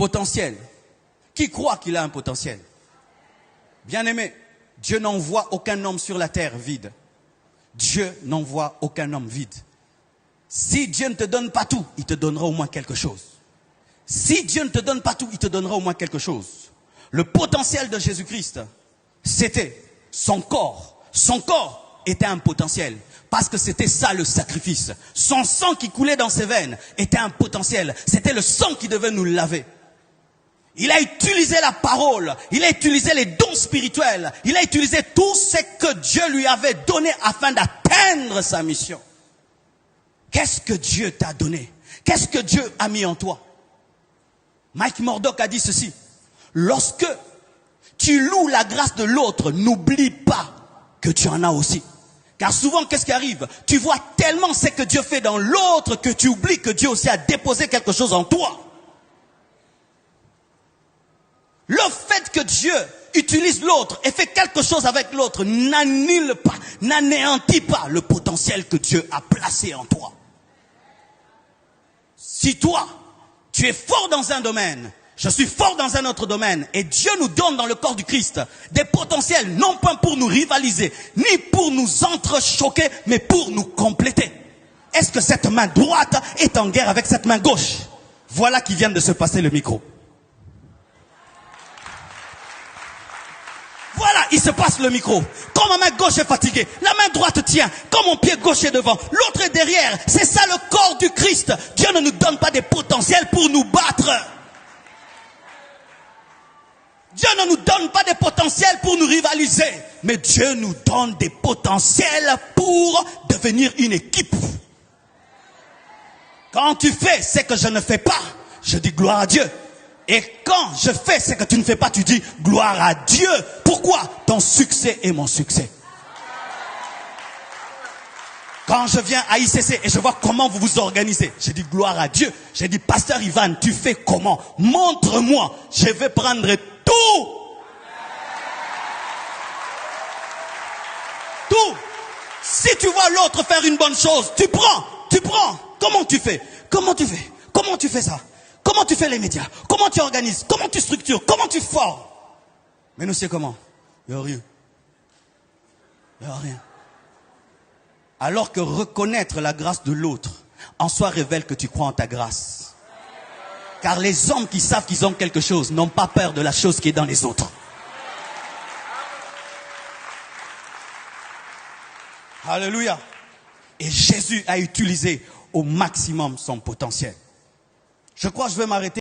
Potentiel. Qui croit qu'il a un potentiel? Bien-aimé, Dieu n'envoie aucun homme sur la terre vide. Dieu n'envoie aucun homme vide. Si Dieu ne te donne pas tout, il te donnera au moins quelque chose. Si Dieu ne te donne pas tout, il te donnera au moins quelque chose. Le potentiel de Jésus-Christ, c'était son corps. Son corps était un potentiel. Parce que c'était ça le sacrifice. Son sang qui coulait dans ses veines était un potentiel. C'était le sang qui devait nous laver. Il a utilisé la parole, il a utilisé les dons spirituels, il a utilisé tout ce que Dieu lui avait donné afin d'atteindre sa mission. Qu'est-ce que Dieu t'a donné? Qu'est-ce que Dieu a mis en toi? Mike Murdock a dit ceci: lorsque tu loues la grâce de l'autre, n'oublie pas que tu en as aussi. Car souvent, qu'est-ce qui arrive? Tu vois tellement ce que Dieu fait dans l'autre que tu oublies que Dieu aussi a déposé quelque chose en toi. Le fait que Dieu utilise l'autre et fait quelque chose avec l'autre n'annule pas, n'anéantit pas le potentiel que Dieu a placé en toi. Si toi, tu es fort dans un domaine, je suis fort dans un autre domaine, et Dieu nous donne dans le corps du Christ des potentiels, non pas pour nous rivaliser, ni pour nous entrechoquer, mais pour nous compléter. Est-ce que cette main droite est en guerre avec cette main gauche? Voilà qui vient de se passer le micro. Voilà, il se passe le micro. Quand ma main gauche est fatiguée, la main droite tient. Quand mon pied gauche est devant, l'autre est derrière. C'est ça le corps du Christ. Dieu ne nous donne pas des potentiels pour nous battre. Dieu ne nous donne pas des potentiels pour nous rivaliser. Mais Dieu nous donne des potentiels pour devenir une équipe. Quand tu fais ce que je ne fais pas, je dis gloire à Dieu. Et quand je fais ce que tu ne fais pas, tu dis gloire à Dieu. Pourquoi? Ton succès est mon succès. Quand je viens à ICC et je vois comment vous vous organisez, je dis gloire à Dieu. Je dis pasteur Ivan, tu fais comment? Montre-moi. Je vais prendre tout. Tout. Si tu vois l'autre faire une bonne chose, tu prends. Tu prends. Comment tu fais? Comment tu fais? Comment tu fais ça? Comment tu fais les médias? Comment tu organises? Comment tu structures? Comment tu formes? Mais nous, c'est comment? Il n'y a rien. Il n'y a rien. Alors que reconnaître la grâce de l'autre en soi révèle que tu crois en ta grâce. Car les hommes qui savent qu'ils ont quelque chose n'ont pas peur de la chose qui est dans les autres. Alléluia. Et Jésus a utilisé au maximum son potentiel. Je crois que je vais m'arrêter.